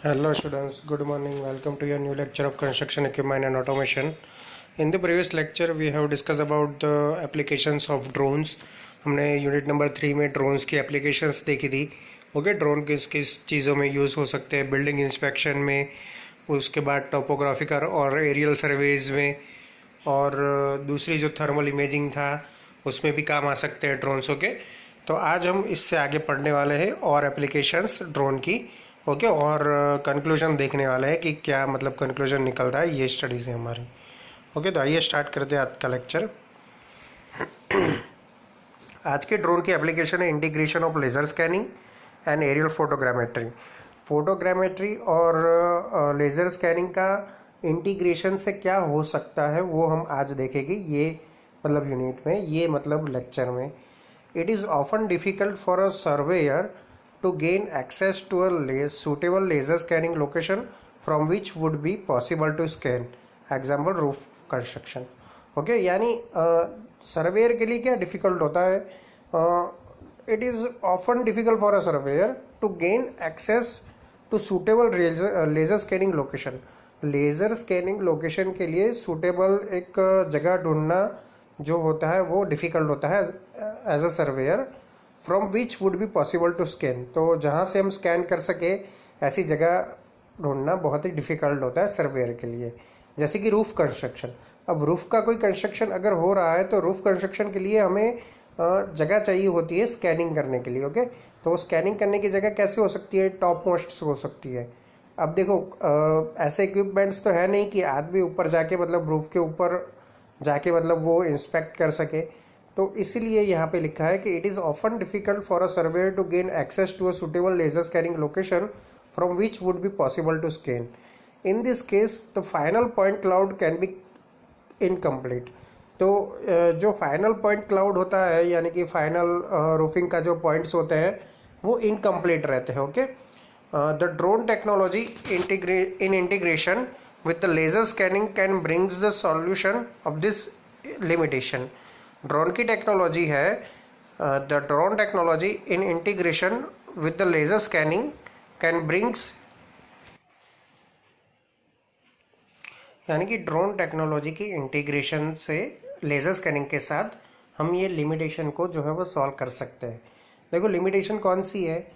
Hello students, good morning. Welcome to your new lecture of construction equipment and automation. In the previous lecture we have discussed about the applications of drones. हमने unit number 3 में drones की applications देखी थी. Okay, drone किस किस चीज़ों में use हो सकते हैं, बिल्डिंग इंस्पेक्शन में, उसके बाद टोपोग्राफिकल और एरियल सर्वेज में, और दूसरी जो थर्मल इमेजिंग था उसमें भी काम आ सकते हैं ड्रोन्स. ओके, तो आज हम इससे आगे पढ़ने वाले हैं और एप्लीकेशंस ड्रोन की. ओके, और कंक्लूजन देखने वाले हैं कि क्या मतलब कंक्लूजन निकलता है ये स्टडी से हमारी. ओके, तो आइए स्टार्ट करते हैं आज का लेक्चर. आज के ड्रोन की एप्लीकेशन है integration of laser scanning and aerial photogrammetry. Photogrammetry और लेज़र स्कैनिंग का इंटीग्रेशन से क्या हो सकता है वो हम आज देखेंगे ये मतलब यूनिट में, ये मतलब लेक्चर में. It is often difficult for a surveyor to gain access to a suitable laser scanning location from which would be possible to scan. Example, roof construction. Okay, यानी सर्वेयर के लिए क्या डिफ़िकल्ट होता है? It is often difficult for a surveyor to gain access to suitable laser scanning location. Laser scanning location के लिए suitable एक जगह ढूंढना जो होता है वो डिफ़िकल्ट होता है as a surveyor. From which would be possible to scan, तो जहाँ से हम स्कैन कर सके ऐसी जगह ढूंढना बहुत ही डिफ़िकल्ट होता है सर्वेयर के लिए. जैसे कि रूफ़ कंस्ट्रक्शन. अब रूफ़ का कोई कंस्ट्रक्शन अगर हो रहा है तो रूफ़ कंस्ट्रक्शन के लिए हमें जगह चाहिए होती है स्कैनिंग करने के लिए. ओके, तो वो स्कैनिंग करने की जगह कैसे हो सकती है? टॉप मोस्ट हो सकती है. अब देखो, ऐसे इक्विपमेंट्स तो है नहीं कि आदमी ऊपर जाके मतलब रूफ़ के ऊपर जाके मतलब वो इंस्पेक्ट कर सके. तो इसीलिए यहाँ पे लिखा है कि it is often difficult for a surveyor to gain access to a suitable laser scanning location from which would be possible to scan. In this case the final point cloud can be incomplete. तो जो final point cloud होता है यानी कि final roofing का जो points होते हैं वो इनकम्प्लीट रहते हैं. Okay, the drone technology in integration with the laser scanning can brings the solution of this limitation. Drone की टेक्नोलॉजी है, the drone technology in integration with the laser scanning can brings, यानी कि drone technology की integration से laser scanning के साथ हम ये लिमिटेशन को जो है वो सॉल्व कर सकते हैं. देखो, लिमिटेशन कौन सी है?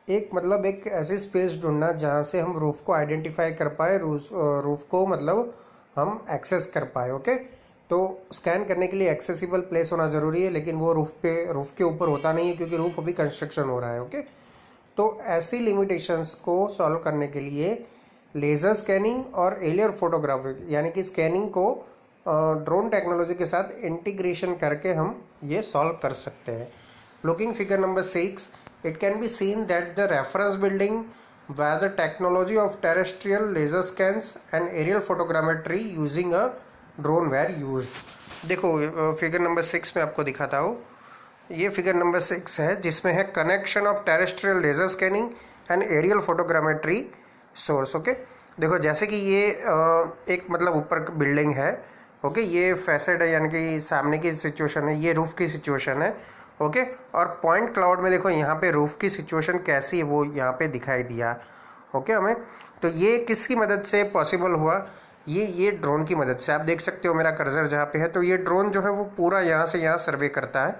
एक मतलब एक ऐसी स्पेस ढूंढना जहाँ से हम रूफ़ को आइडेंटिफाई कर पाए, रूफ़ को मतलब हम एक्सेस कर पाए. ओके, तो स्कैन करने के लिए एक्सेसिबल प्लेस होना ज़रूरी है, लेकिन वो रूफ़ के ऊपर होता नहीं है क्योंकि रूफ़ अभी कंस्ट्रक्शन हो रहा है. ओके, तो ऐसी लिमिटेशंस को सॉल्व करने के लिए लेज़र स्कैनिंग और एरियल फोटोग्राफी यानी कि स्कैनिंग को ड्रोन टेक्नोलॉजी के साथ इंटीग्रेशन करके हम ये सॉल्व कर सकते हैं. Looking figure number 6, it can be seen that the reference building where the technology of terrestrial laser scans and aerial photogrammetry using a drone were use. देखो, फिगर नंबर 6 में आपको दिखाता हूँ. ये फिगर नंबर 6 है जिसमें है connection of terrestrial laser scanning and aerial photogrammetry source. Okay, देखो जैसे कि ये एक मतलब ऊपर बिल्डिंग है. ओके, ये फैसेड है यानी कि सामने की सिचुएशन है, ये रूफ़ की सिचुएशन है. ओके, और पॉइंट क्लाउड में देखो यहाँ पे रूफ़ की सिचुएशन कैसी है वो यहाँ पे दिखाई दिया. ओके, हमें तो ये किसकी मदद से पॉसिबल हुआ? ये ड्रोन की मदद से. आप देख सकते हो मेरा कर्सर जहाँ पे है, तो ये ड्रोन जो है वो पूरा यहाँ से यहाँ सर्वे करता है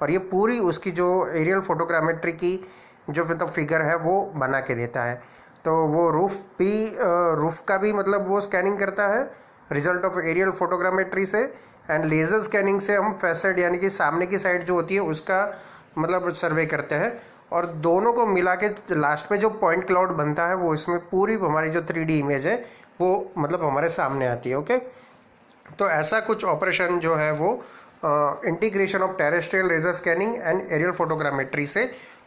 और ये पूरी उसकी जो एरियल फोटोग्रामेट्री की जो मतलब फिगर है वो बना के देता है. तो वो रूफ़ का भी मतलब वो स्कैनिंग करता है रिजल्ट ऑफ एरियल फोटोग्रामेट्री से, एंड लेज़र स्कैनिंग से हम फैसेड यानी कि सामने की साइड जो होती है उसका मतलब सर्वे करते हैं. और दोनों को मिला के लास्ट में जो पॉइंट क्लाउड बनता है वो इसमें पूरी हमारी जो 3D इमेज है वो मतलब हमारे सामने आती है. ओके, तो ऐसा कुछ ऑपरेशन जो है वो integration of terrestrial laser scanning and aerial photogrammetry से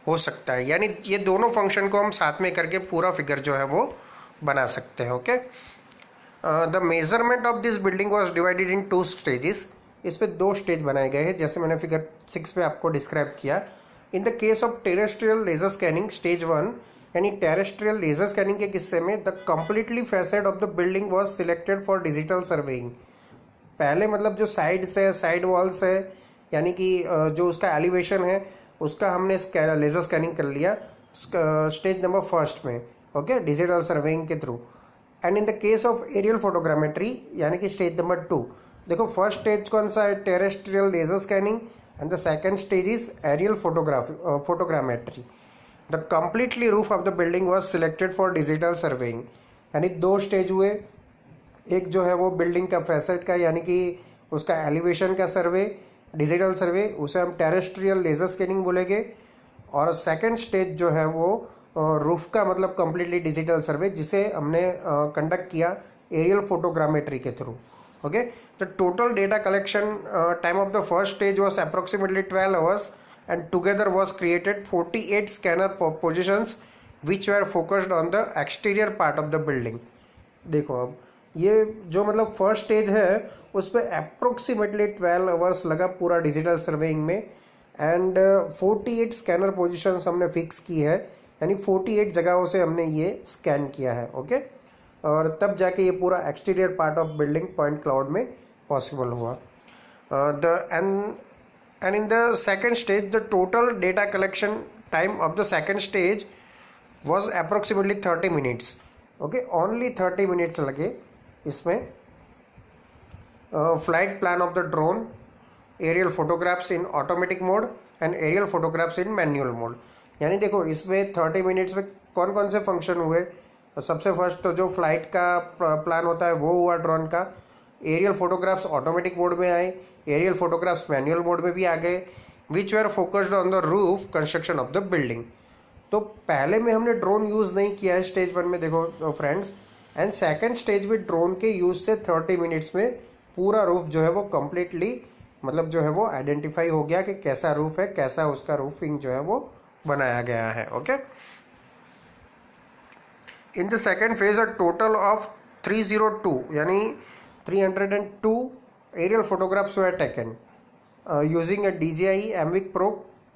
हो सकता है. यानी ये दोनों फंक्शन को हम साथ में करके पूरा फिगर जो है वो बना सकते हैं. Okay, the measurement of this building was divided in 2 stages. इस पर 2 स्टेज बनाए गए हैं जैसे मैंने फिगर 6 में आपको डिस्क्राइब किया. In the case of terrestrial laser scanning stage 1 यानी टेरेस्ट्रियल लेजर स्कैनिंग के किस्से में the completely facade of the building was selected for digital surveying. पहले मतलब जो साइड्स है, साइड वॉल्स है, यानी कि जो उसका एलिवेशन है उसका हमने लेजर स्कैनिंग कर लिया स्टेज नंबर 1 में. ओके, डिजिटल सर्वेइंग के through. And in the case of aerial photogrammetry यानी कि स्टेज नंबर 2, देखो फर्स्ट स्टेज कौन सा है, terrestrial laser scanning, and the second stage is aerial photogrammetry. The completely roof of the building was selected for digital surveying. यानी 2 stage हुए, एक जो है वो बिल्डिंग का फैसेट का यानी कि उसका एलिवेशन का सर्वे, डिजिटल सर्वे, उसे हम टेरेस्ट्रियल लेजर स्कैनिंग बोलेंगे। और सेकंड स्टेज जो है वो रूफ का मतलब कम्प्लीटली डिजिटल सर्वे, जिसे हमने कंडक्ट किया एरियल फोटोग्रामेट्री के through. Okay, the total data collection time of the first stage was approximately 12 hours and together was created 48 scanner positions which were focused on the exterior part of the building. देखो अब ये जो मतलब first stage है उस पर approximately 12 hours लगा पूरा डिजिटल सर्वेइंग में, एंड 48 स्कैनर पोजीशंस हमने फिक्स की है, यानी 48 जगहों से हमने ये स्कैन किया है। ओके, और तब जाके ये पूरा exterior part of building point cloud में पॉसिबल हुआ। And in the second stage the total data collection time of the second stage was approximately 30 minutes. Okay, only 30 minutes लगे इसमें। Flight plan of the drone, aerial photographs in automatic mode and aerial photographs in manual mode. यानी देखो इसमें 30 minutes में कौन कौन से function हुए। सबसे फर्स्ट तो जो फ्लाइट का प्लान होता है वो हुआ ड्रोन का, एरियल फोटोग्राफ्स ऑटोमेटिक मोड में आए, एरियल फोटोग्राफ्स मैनुअल मोड में भी आ गए, which were focused on the roof construction of the building. तो पहले में हमने ड्रोन यूज़ नहीं किया है स्टेज 1 में, देखो फ्रेंड्स, एंड सेकेंड स्टेज में ड्रोन के यूज़ से 30 मिनट्स में पूरा रूफ जो है वो कम्प्लीटली मतलब जो है वो आइडेंटिफाई हो गया कि कैसा रूफ है, कैसा उसका रूफिंग जो है वो बनाया गया है। Okay, in the second phase a total of 302 यानी 302 aerial photographs were taken using a DJI Mavic Pro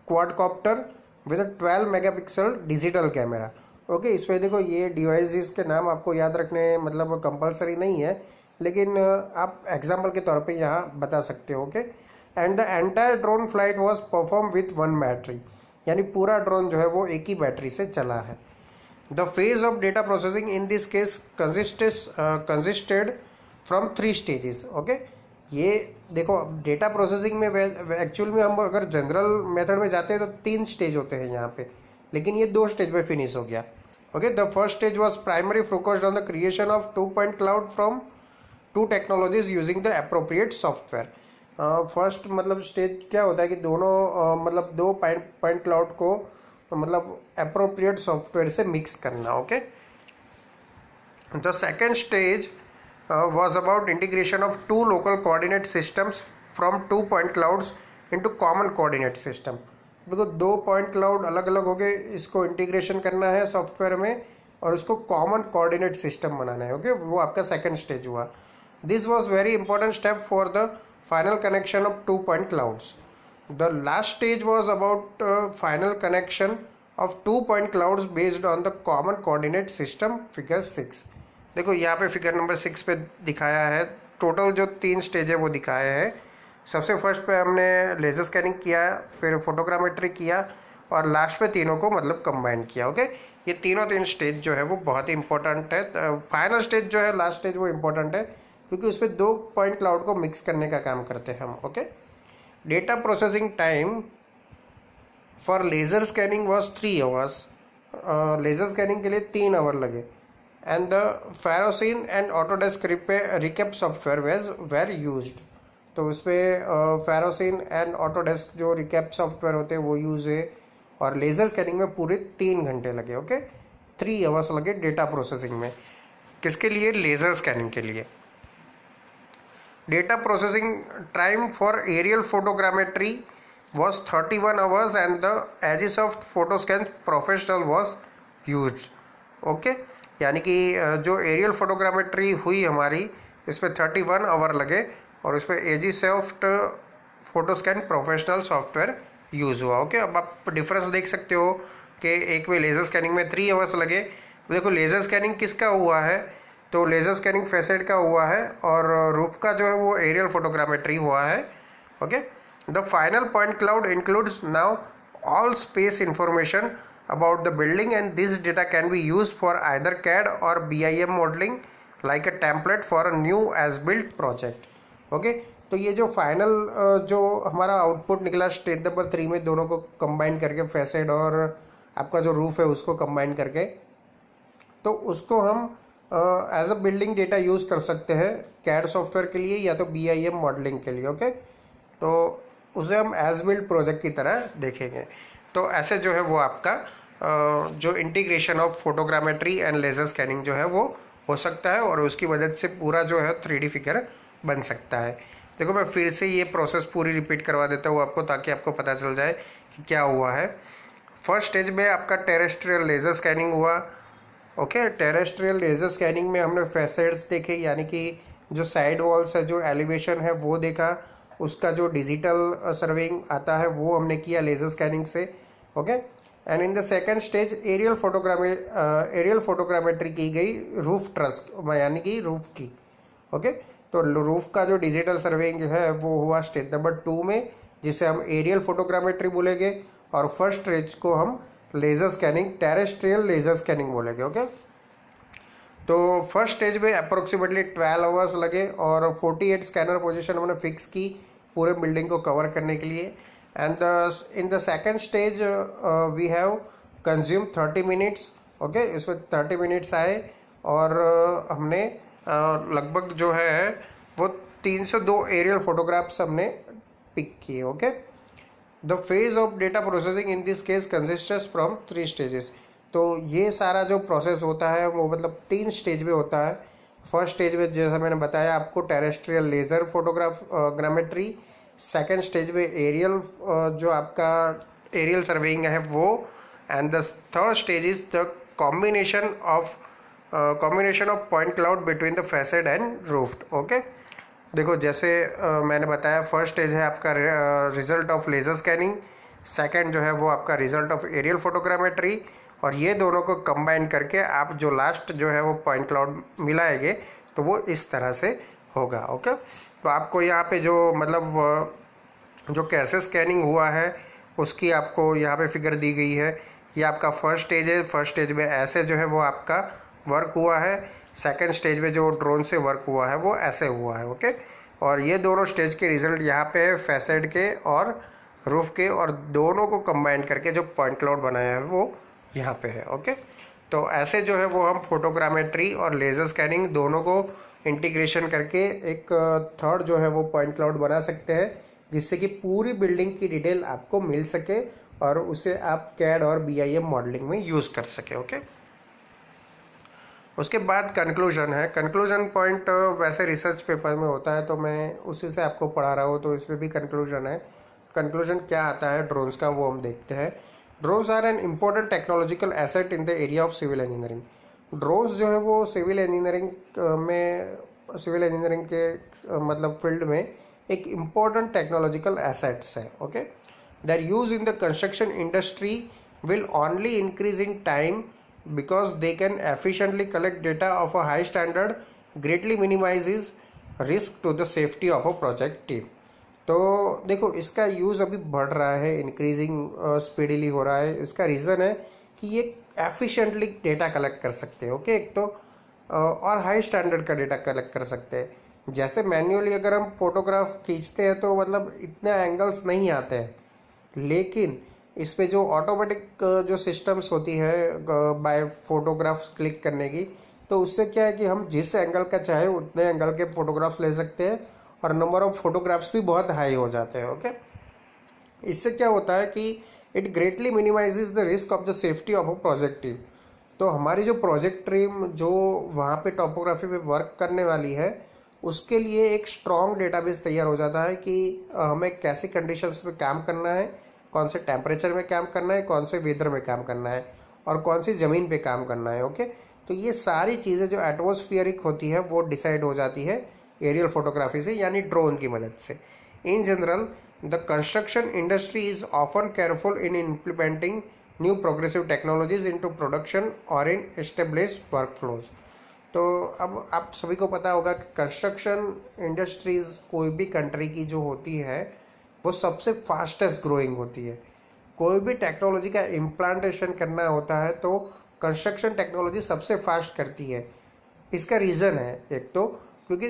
quadcopter with 12 megapixel digital camera. Okay, इस पर देखो ये डिवाइसेस के नाम आपको याद रखने मतलब कंपलसरी नहीं है, लेकिन आप एग्जाम्पल के तौर पे यहाँ बता सकते हो। Okay, and the entire drone flight was perform with 1 battery, यानी पूरा ड्रोन जो है वो एक ही बैटरी से चला है। The phase of data processing in this case consisted from 3 stages. Okay, ये देखो डेटा प्रोसेसिंग में एक्चुअल में हम अगर जनरल मेथड में जाते हैं तो 3 स्टेज होते हैं यहाँ पे, लेकिन ये 2 स्टेज में फिनिश हो गया। Okay, the first stage was primary focused on the creation of 2 point cloud from 2 technologies using the appropriate software. First मतलब स्टेज क्या होता है कि दोनों मतलब 2 पॉइंट क्लाउड को मतलब अप्रोप्रिएट सॉफ्टवेयर से मिक्स करना। Okay, the second stage was about integration of 2 local coordinate systems from 2 point clouds into common coordinate system। देखो 2 पॉइंट क्लाउड अलग अलग हो गए, इसको इंटीग्रेशन करना है सॉफ्टवेयर में और उसको कॉमन कोऑर्डिनेट सिस्टम बनाना है। ओके, वो आपका सेकंड स्टेज हुआ। This was very important step for the final connection of 2 point clouds. The last stage was about final connection of 2 point clouds based on the common coordinate system, figure 6। देखो यहाँ पे figure number 6 पे दिखाया है, total जो 3 stage है वो दिखाया है। सबसे फर्स्ट पे हमने लेज़र स्कैनिंग किया, फिर फोटोग्रामेट्री किया और लास्ट पे तीनों को मतलब कंबाइन किया। ओके, ये तीन स्टेज जो है वो बहुत ही इंपॉर्टेंट है। फाइनल स्टेज जो है लास्ट स्टेज वो इम्पोर्टेंट है क्योंकि उस पर 2 पॉइंट क्लाउड को मिक्स करने का काम करते हैं हम। Okay, data processing time for laser scanning was 3 hours. Laser scanning के लिए 3 आवर लगे। And the ferrocene and Autodesk recap software where used. तो उस पर फेरोसिन एंड ऑटोडेस्क जो रिकेप सॉफ्टवेयर होते हैं वो यूज़ है और लेज़र स्कैनिंग में पूरे 3 घंटे लगे। ओके, 3 आवर्स लगे डेटा प्रोसेसिंग में। किसके लिए? लेज़र स्कैनिंग के लिए। Data processing time for aerial photogrammetry was 31 hours and the Agisoft PhotoScan Professional was used। Okay, यानी कि जो एरियल फोटोग्रामेट्री हुई हमारी इस पर 31 आवर लगे और इस पर एजीसॉफ्ट फोटोस्कैन प्रोफेशनल सॉफ्टवेयर यूज़ हुआ। ओके, अब आप डिफरेंस देख सकते हो कि एक में लेज़र स्कैनिंग में 3 आवर्स लगे। देखो लेज़र स्कैनिंग किसका हुआ है, तो लेज़र स्कैनिंग फैसेट का हुआ है और रूफ का जो है वो एरियल फोटोग्रामेट्री हुआ है। Okay, the final point cloud includes now all space information about the building, and this data can be used for either CAD or BIM modeling like a template for a new as built project. Okay, तो ये जो final जो हमारा output निकला stage number 3 में, दोनों को combine करके फैसेड और आपका जो रूफ है उसको कंबाइन करके, तो उसको हम as a building data use कर सकते हैं कैड सॉफ्टवेयर के लिए या तो BIM मॉडलिंग के लिए. ओके, तो उसे हम एज बिल्ड प्रोजेक्ट की तरह देखेंगे. तो ऐसे जो है वो आपका जो integration of photogrammetry and laser scanning जो है वो हो सकता है, और उसकी मदद से पूरा जो है 3D फिगर बन सकता है. देखो मैं फिर से ये प्रोसेस पूरी रिपीट करवा देता हूँ आपको, ताकि आपको पता चल जाए कि क्या हुआ है. फर्स्ट स्टेज में आपका टेरेस्ट्रियल लेज़र स्कैनिंग हुआ. ओके, टेरेस्ट्रियल लेज़र स्कैनिंग में हमने फैसेट्स देखे, यानी कि जो साइड वॉल्स है, जो एलिवेशन है वो देखा. उसका जो डिजिटल सर्वेइंग आता है वो हमने किया लेज़र स्कैनिंग से. Okay, and in the second stage aerial photogrammetry की गई रूफ ट्रस यानी कि रूफ की. ओके, तो रूफ का जो डिजिटल सर्वेइंग है वो हुआ स्टेज नंबर 2 में, जिसे हम एरियल फोटोग्रामेट्री बोलेंगे, और फर्स्ट स्टेज को हम laser scanning, terrestrial laser scanning बोलेंगे. ओके, तो फर्स्ट स्टेज में अप्रोक्सीमेटली 12 आवर्स लगे और 48 स्कैनर पोजीशन हमने फिक्स की पूरे बिल्डिंग को कवर करने के लिए. And in the second stage we have consume 30 minutes. Okay, इसमें 30 मिनट्स आए और हमने लगभग जो है वो 302 एरियल फोटोग्राफ्स हमने पिक किए. Okay, the phase of data processing in this case consists from 3 stages. तो ये सारा जो प्रोसेस होता है वो मतलब 3 स्टेज में होता है. फर्स्ट स्टेज में जैसा मैंने बताया आपको terrestrial laser grammetry, second stage में एरियल जो आपका एरियल सर्वेइंग है वो, and the third stage is the combination of point cloud between the facade and roofed. Okay, देखो जैसे मैंने बताया फर्स्ट स्टेज है आपका result of laser scanning, second जो है वो आपका रिजल्ट ऑफ एरियल फोटोग्रामेट्री, और ये दोनों को कंबाइन करके आप जो लास्ट जो है वो पॉइंट क्लाउड मिलाएंगे तो वो इस तरह से होगा. ओके, तो आपको यहाँ पे जो मतलब जो कैसे स्कैनिंग हुआ है उसकी आपको यहाँ पे फिगर दी गई है. ये आपका फर्स्ट स्टेज है. फर्स्ट स्टेज में ऐसे जो है वो आपका वर्क हुआ है. सेकंड स्टेज में जो ड्रोन से वर्क हुआ है वो ऐसे हुआ है. ओके, और ये दोनों स्टेज के रिजल्ट यहाँ पे फैसेड के और रूफ के, और दोनों को कंबाइन करके जो पॉइंट क्लाउड बनाया है वो यहाँ पे है. ओके, तो ऐसे जो है वो हम फोटोग्रामेट्री और लेज़र स्कैनिंग दोनों को इंटीग्रेशन करके एक थर्ड जो है वो पॉइंट क्लाउड बना सकते हैं, जिससे कि पूरी बिल्डिंग की डिटेल आपको मिल सके और उसे आप कैड और BIM मॉडलिंग में यूज़ कर सके. ओके, उसके बाद कंक्लूजन है. कंक्लूजन पॉइंट वैसे रिसर्च पेपर में होता है तो मैं उसी से आपको पढ़ा रहा हूँ, तो इसमें भी कंक्लूजन है. कंक्लूजन क्या आता है ड्रोन्स का वो हम देखते हैं. Drones are an important technological asset in the area of civil engineering. Drones जो है वो सिविल इंजीनियरिंग के मतलब फील्ड में एक इम्पोर्टेंट टेक्नोलॉजिकल एसेट्स है. Okay, their use in the construction industry will only increase in time because they can efficiently collect data of a high standard, greatly minimizes risk to the safety of a project team. तो देखो इसका use अभी बढ़ रहा है, increasing speedily हो रहा है. इसका रीज़न है कि ये एफिशिएंटली डेटा कलेक्ट कर सकते हैं. ओके, एक तो और हाई स्टैंडर्ड का डेटा कलेक्ट कर सकते हैं. जैसे मैन्युअली अगर हम फोटोग्राफ खींचते हैं तो मतलब इतने एंगल्स नहीं आते हैं, लेकिन इस पे जो ऑटोमेटिक जो सिस्टम्स होती है बाय फोटोग्राफ्स क्लिक करने की, तो उससे क्या है कि हम जिस एंगल का चाहे उतने एंगल के फोटोग्राफ्स ले सकते हैं और नंबर ऑफ फोटोग्राफ्स भी बहुत हाई हो जाते हैं. ओके, इससे क्या होता है कि it greatly minimises the risk of the safety of a project team. तो हमारी जो प्रोजेक्ट टीम जो वहाँ पे टॉपोग्राफी पे वर्क करने वाली है उसके लिए एक स्ट्रॉन्ग डेटाबेस तैयार हो जाता है कि हमें कैसी कंडीशंस में काम करना है, कौन से टेम्परेचर में काम करना है, कौन से वेदर में काम करना है और कौन सी ज़मीन पे काम करना है. ओके, तो ये सारी चीज़ें जो एटमॉस्फेरिक होती है वो डिसाइड हो जाती है एरियल फोटोग्राफी से, यानी ड्रोन की मदद से. In general the construction industry is often careful in implementing new progressive technologies into production और इन एस्टेब्लिश्ड वर्क फ्लोज. तो अब आप सभी को पता होगा कि कंस्ट्रक्शन इंडस्ट्रीज़ कोई भी कंट्री की जो होती है वो सबसे फास्टेस्ट ग्रोइंग होती है. कोई भी टेक्नोलॉजी का इम्प्लांटेशन करना होता है तो कंस्ट्रक्शन टेक्नोलॉजी सबसे फास्ट करती है। इसका रीज़न है एक तो क्योंकि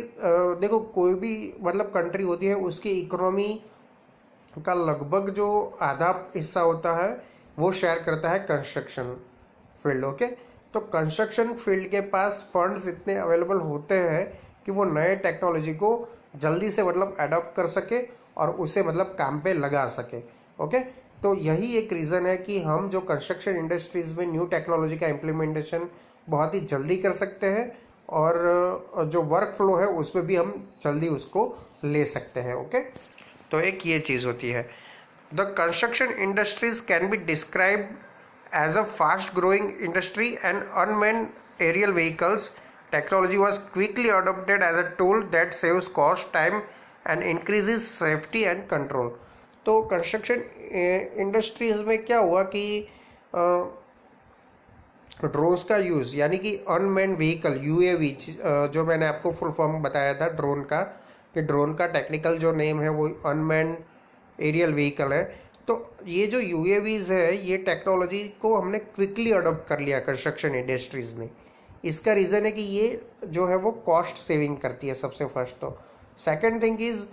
देखो कोई भी मतलब कंट्री होती है उसकी इकोनॉमी का लगभग जो आधा हिस्सा होता है वो शेयर करता है कंस्ट्रक्शन फील्ड। ओके, तो कंस्ट्रक्शन फील्ड के पास फंड्स इतने अवेलेबल होते हैं कि वो नए टेक्नोलॉजी को जल्दी से मतलब अडॉप्ट कर सके और उसे मतलब काम पे लगा सके। ओके, तो यही एक रीज़न है कि हम जो कंस्ट्रक्शन इंडस्ट्रीज़ में न्यू टेक्नोलॉजी का इम्प्लीमेंटेशन बहुत ही जल्दी कर सकते हैं और जो वर्क फ्लो है उसमें भी हम जल्दी उसको ले सकते हैं। ओके, तो एक ये चीज़ होती है। The construction industries can be describe as a fast growing industry and unmanned aerial vehicles technology was quickly adopted as a tool that saves cost time and increases safety and control. तो construction industries में क्या हुआ कि drones का use यानी कि unmanned vehicle UAV, जो मैंने आपको फुल फॉर्म बताया था ड्रोन का, कि ड्रोन का टेक्निकल जो नेम है वो अनमैन्ड एरियल व्हीकल है। तो ये जो यूएवीज है ये टेक्नोलॉजी को हमने क्विकली अडॉप्ट कर लिया कंस्ट्रक्शन इंडस्ट्रीज़ ने। इसका रीज़न है कि ये जो है वो कॉस्ट सेविंग करती है सबसे फर्स्ट तो। Second thing is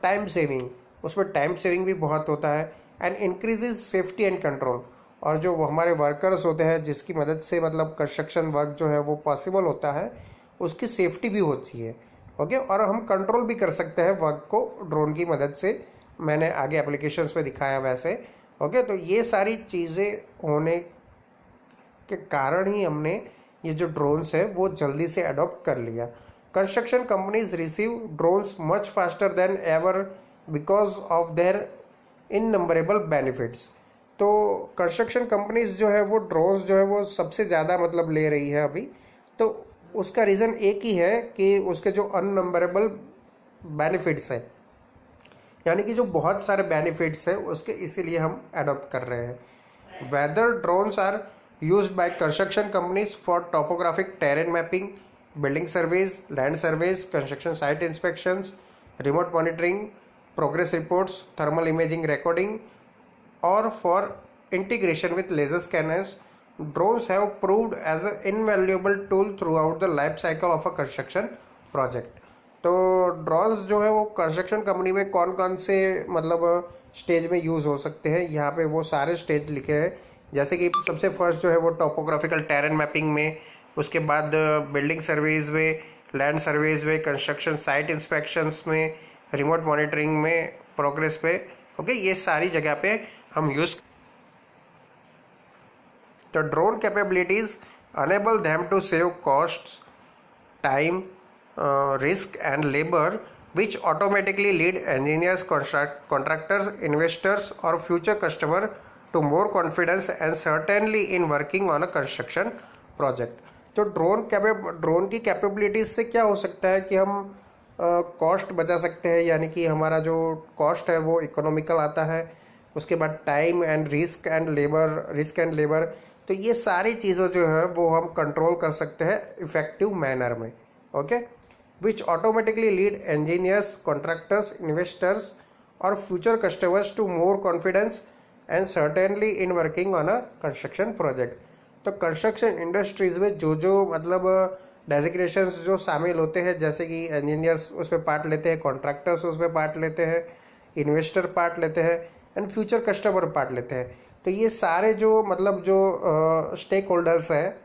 time saving, उसमें टाइम सेविंग भी बहुत होता है and increases safety and control. और जो हमारे वर्कर्स होते हैं जिसकी मदद से मतलब कंस्ट्रक्शन वर्क जो है वो पॉसिबल होता है उसकी सेफ्टी भी होती है। ओके, और हम कंट्रोल भी कर सकते हैं वर्क को ड्रोन की मदद से, मैंने आगे एप्लीकेशंस पे दिखाया वैसे। ओके, तो ये सारी चीज़ें होने के कारण ही हमने ये जो ड्रोन्स है वो जल्दी से अडॉप्ट कर लिया। Construction companies receive drones much faster than ever because of their innumerable benefits. तो कंस्ट्रक्शन कंपनीज जो है वो ड्रोन्स जो है वो सबसे ज़्यादा मतलब ले रही है अभी। तो उसका रीज़न एक ही है कि उसके जो अननंबरेबल बेनिफिट्स हैं, यानी कि जो बहुत सारे बेनिफिट्स हैं उसके, इसीलिए हम अडॉप्ट कर रहे हैं। Whether drones are used by construction companies for topographic terrain mapping, building surveys, land surveys, construction site inspections, remote monitoring, progress reports, thermal imaging recording और for integration with laser scanners, drones have proved as an invaluable tool throughout the life cycle of a construction project। तो drones जो है वो construction company में कौन कौन से मतलब स्टेज में यूज़ हो सकते हैं, यहाँ पे वो सारे स्टेज लिखे हैं। जैसे कि सबसे फर्स्ट जो है वो टोपोग्राफिकल टेरेन मैपिंग में, उसके बाद बिल्डिंग सर्वेज में, लैंड सर्वेज में, कंस्ट्रक्शन साइट इंस्पेक्शंस में, रिमोट मॉनिटरिंग में, प्रोग्रेस पे। ओके, ये सारी जगह पे हम use. The drone capabilities enable them to save costs, time, risk and labor, which automatically lead engineers, contractors, investors or future customer to more confidence and certainly in working on a construction project। तो drone की capabilities से क्या हो सकता है कि हम cost बचा सकते हैं, यानी कि हमारा जो कॉस्ट है वो इकोनॉमिकल आता है। उसके बाद time and risk and labour, तो ये सारी चीज़ें जो है वो हम कंट्रोल कर सकते हैं इफेक्टिव मैनर में। Okay, which automatically lead engineers, contractors, investors और future customers to more confidence and certainly in working on a construction project. तो कंस्ट्रक्शन इंडस्ट्रीज़ में जो मतलब डेजिग्नेशंस जो शामिल होते हैं, जैसे कि इंजीनियर्स उसमें पार्ट लेते हैं, कॉन्ट्रैक्टर्स उसमें पार्ट लेते हैं, इन्वेस्टर पार्ट लेते हैं एंड फ्यूचर कस्टमर पार्ट लेते हैं। तो ये सारे जो मतलब जो स्टेक होल्डर्स हैं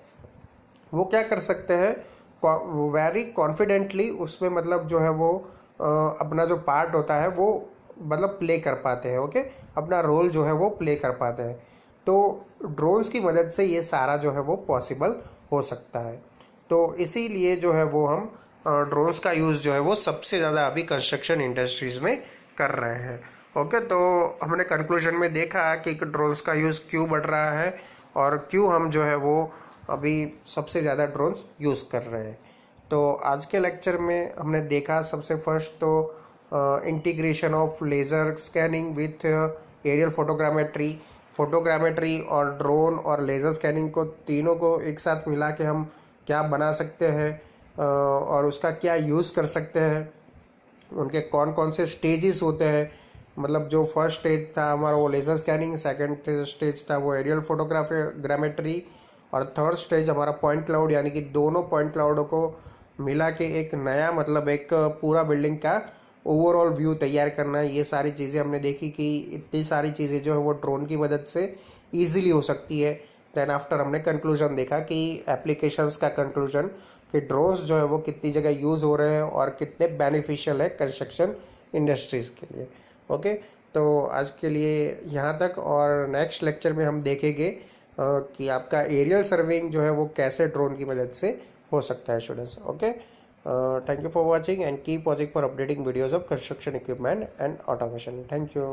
वो क्या कर सकते हैं, वेरी कॉन्फिडेंटली उसमें मतलब जो है वो अपना जो पार्ट होता है वो मतलब प्ले कर पाते हैं। ओके, अपना रोल जो है वो प्ले कर पाते हैं। तो ड्रोन्स की मदद से ये सारा जो है वो पॉसिबल हो सकता है। तो इसीलिए जो है वो हम ड्रोन्स का यूज़ जो है वो सबसे ज़्यादा अभी कंस्ट्रक्शन इंडस्ट्रीज़ में कर रहे हैं। ओके, तो हमने कंक्लूजन में देखा कि ड्रोन्स का यूज़ क्यों बढ़ रहा है और क्यों हम जो है वो अभी सबसे ज़्यादा ड्रोन्स यूज़ कर रहे हैं। तो आज के लेक्चर में हमने देखा सबसे फर्स्ट तो integration of laser scanning with aerial photogrammetry और ड्रोन और लेज़र स्कैनिंग को तीनों को एक साथ मिला के हम क्या बना सकते हैं और उसका क्या यूज़ कर सकते हैं, उनके कौन कौन से स्टेजेस होते हैं, मतलब जो फर्स्ट स्टेज था हमारा वो लेज़र स्कैनिंग, सेकंड स्टेज था वो एरियल फोटोग्रामेट्री, और थर्ड स्टेज हमारा पॉइंट क्लाउड, यानी कि दोनों पॉइंट क्लाउडों को मिला के एक नया मतलब एक पूरा बिल्डिंग का ओवरऑल व्यू तैयार करना है। ये सारी चीज़ें हमने देखी कि इतनी सारी चीज़ें जो है वो ड्रोन की मदद से ईजिली हो सकती है। देन आफ्टर हमने कंक्लूजन देखा कि एप्लीकेशंस का कंक्लूजन कि ड्रोन्स जो है वो कितनी जगह यूज़ हो रहे हैं और कितने बेनिफिशियल है कंस्ट्रक्शन इंडस्ट्रीज़ के लिए। ओके, तो आज के लिए यहाँ तक, और नेक्स्ट लेक्चर में हम देखेंगे कि आपका एरियल सर्वेइंग जो है वो कैसे ड्रोन की मदद से हो सकता है students. Okay, thank you for watching and keep watching for updating videos of construction equipment and automation. Thank you.